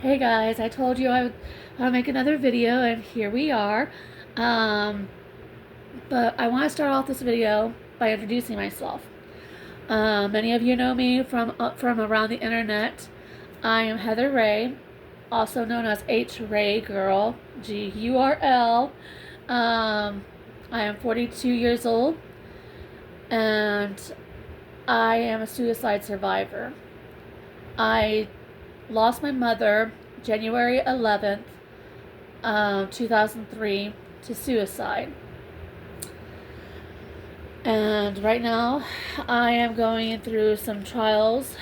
Hey guys, I told you I would make another video, and here we are. Um, but I want to start off this video by introducing myself. Many of you know me from around the internet. I am Heather Ray, also known as H Ray Girl, GURL. I am 42 years old, and I am a suicide survivor. I lost my mother January 11th, 2003, to suicide. And right now, I am going through some trials,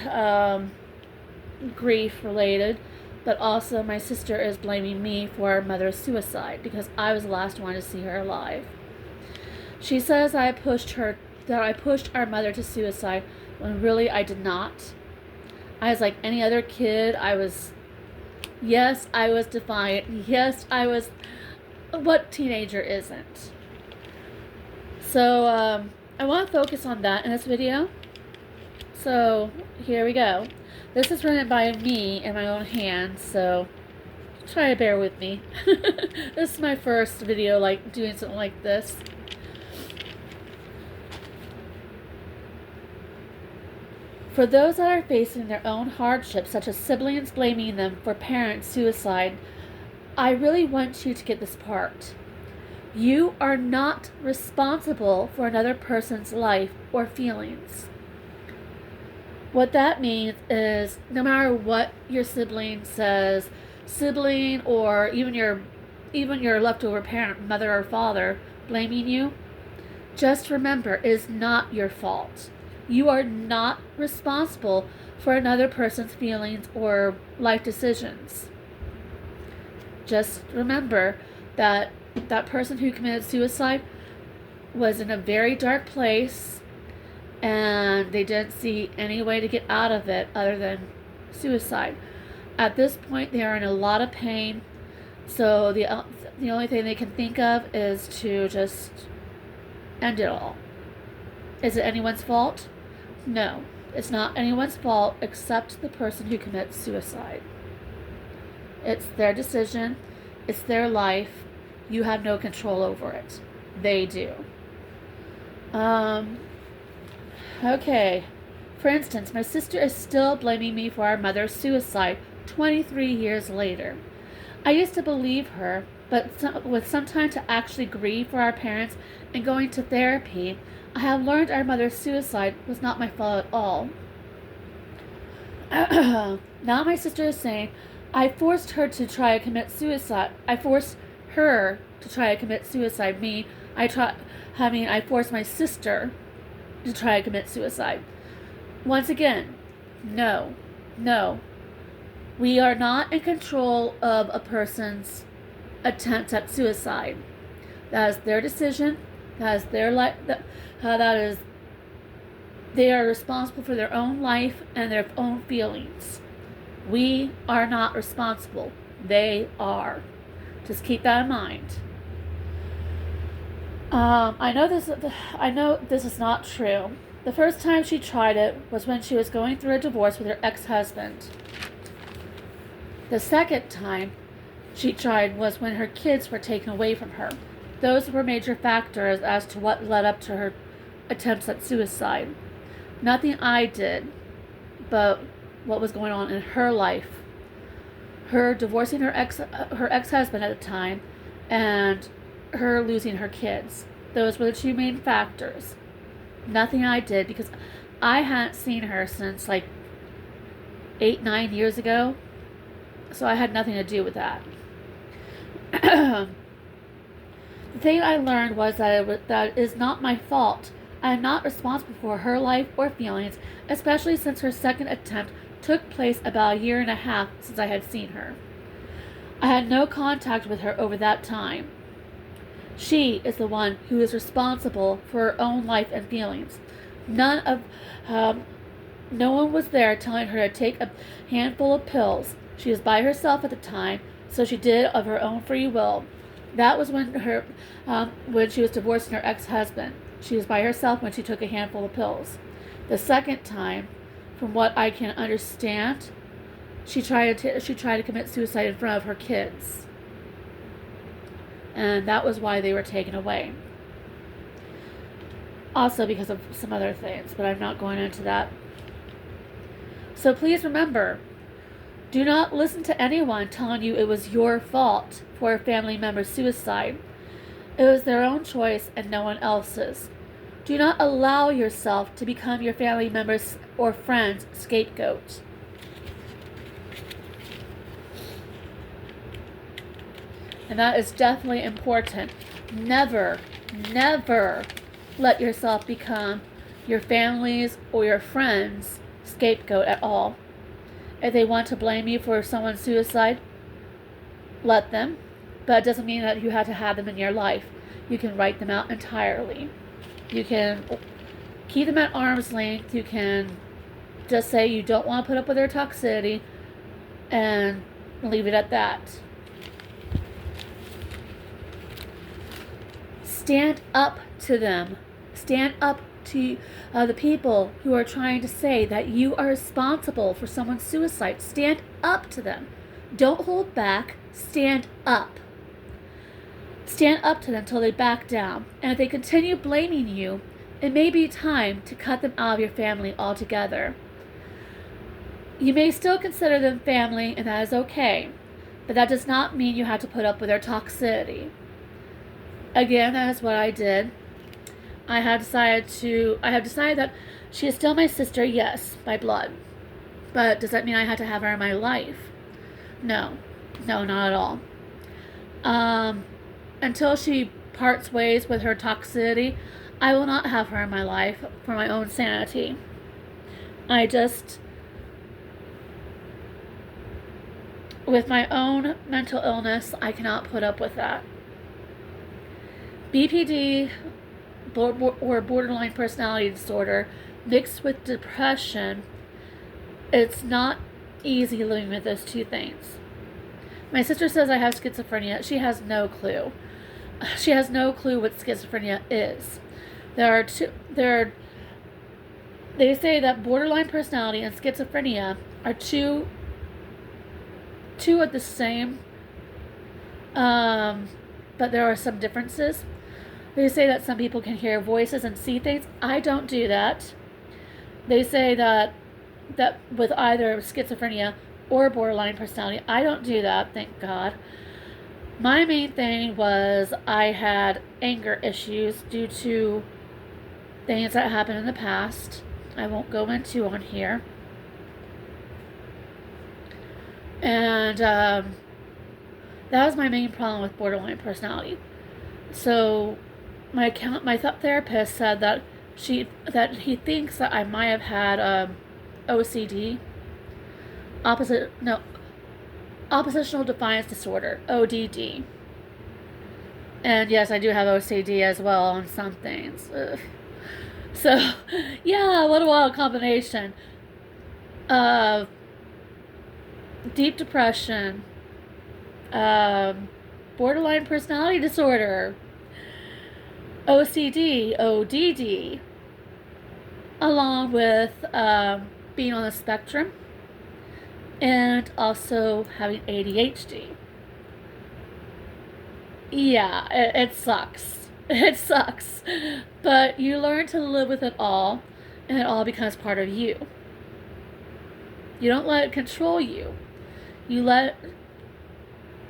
grief related, but also my sister is blaming me for our mother's suicide because I was the last one to see her alive. She says that I pushed our mother to suicide when really I did not. I was like any other kid. Yes, I was defiant. Yes, I was. What teenager isn't? So, I want to focus on that in this video. So, here we go. This is written by me in my own hand, so try to bear with me. This is my first video, doing something like this. For those that are facing their own hardships, such as siblings blaming them for parent suicide, I really want you to get this part. You are not responsible for another person's life or feelings. What that means is no matter what your sibling says, sibling or even your leftover parent, mother or father, blaming you, just remember it is not your fault. You are not responsible for another person's feelings or life decisions. Just remember that that person who committed suicide was in a very dark place and they didn't see any way to get out of it other than suicide. At this point, they are in a lot of pain, so the only thing they can think of is to just end it all. Is it anyone's fault? No, it's not anyone's fault except the person who commits suicide. It's their decision, it's their life. You have no control over it. They do. Okay. For instance, my sister is still blaming me for our mother's suicide 23 years later. I used to believe her, but with some time to actually grieve for our parents and going to therapy, I have learned our mother's suicide was not my fault at all. Now my sister is saying, I forced her to try to commit suicide. I forced her to try to commit suicide. I forced my sister to try to commit suicide. Once again, no. We are not in control of a person's attempt at suicide. That is their decision. That is their life. They are responsible for their own life and their own feelings. We are not responsible. They are. Just keep that in mind. I know this is not true. The first time she tried it was when she was going through a divorce with her ex-husband. The second time she tried was when her kids were taken away from her. Those were major factors as to what led up to her attempts at suicide. Nothing I did, but what was going on in her life. Her divorcing her ex-husband at the time, and her losing her kids. Those were the two main factors. Nothing I did because I hadn't seen her since 8-9 years ago, so I had nothing to do with that. The thing I learned was that it is not my fault. I am not responsible for her life or feelings, especially since her second attempt took place about a year and a half since I had seen her. I had no contact with her over that time. She is the one who is responsible for her own life and feelings. No one was there telling her to take a handful of pills. She was by herself at the time, so she did of her own free will. That was when she was divorcing her ex-husband. She was by herself when she took a handful of pills. The second time, from what I can understand, she tried to commit suicide in front of her kids. And that was why they were taken away. Also because of some other things, but I'm not going into that. So please remember, do not listen to anyone telling you it was your fault for a family member's suicide. It was their own choice and no one else's. Do not allow yourself to become your family member's or friend's scapegoat. And that is definitely important. Never, never let yourself become your family's or your friend's scapegoat at all. If they want to blame you for someone's suicide, let them. But it doesn't mean that you have to have them in your life. You can write them out entirely. You can keep them at arm's length. You can just say you don't want to put up with their toxicity and leave it at that. Stand up to them. Stand up to the people who are trying to say that you are responsible for someone's suicide. Stand up to them. Don't hold back. Stand up. Stand up to them until they back down. And if they continue blaming you, it may be time to cut them out of your family altogether. You may still consider them family, and that is okay. But that does not mean you have to put up with their toxicity. Again, that is what I did. I have decided that she is still my sister, yes, by blood. But does that mean I had to have her in my life? No, not at all. Until she parts ways with her toxicity, I will not have her in my life for my own sanity. With my own mental illness, I cannot put up with that. BPD, or borderline personality disorder, mixed with depression, it's not easy living with those two things. My sister says I have schizophrenia. She has no clue. She has no clue what schizophrenia is. They say that borderline personality and schizophrenia are two of the same, but there are some differences. They say that some people can hear voices and see things. I don't do that. They say that with either schizophrenia or borderline personality, I don't do that, thank God. My main thing was I had anger issues due to things that happened in the past. I won't go into on here. And that was my main problem with borderline personality. So my therapist said that he thinks that I might have had OCD, oppositional defiance disorder, ODD. And yes, I do have OCD as well on some things. Ugh. So, yeah, what a wild combination. Deep depression, borderline personality disorder, OCD, ODD, along with being on the spectrum, and also having ADHD. Yeah, it sucks. It sucks. But you learn to live with it all, and it all becomes part of you. You don't let it control you. You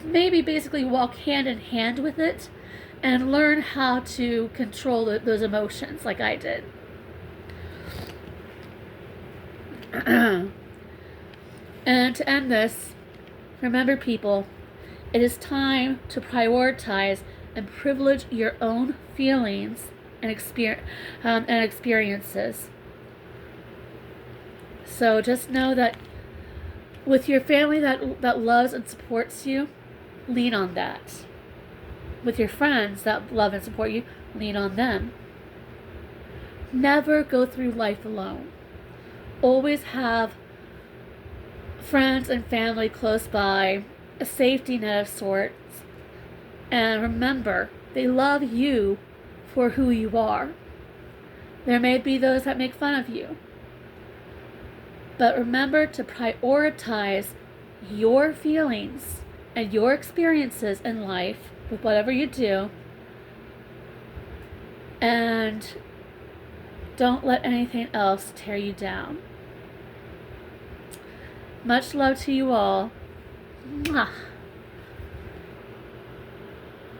maybe basically walk hand in hand with it and learn how to control those emotions like I did. And to end this, remember people, it is time to prioritize and privilege your own feelings and experiences. So just know that with your family that loves and supports you, lean on that. With your friends that love and support you, lean on them. Never go through life alone. Always have friends and family close by, a safety net of sorts. And remember, they love you for who you are. There may be those that make fun of you. But remember to prioritize your feelings and your experiences in life with whatever you do, and don't let anything else tear you down. Much love to you all. Mwah.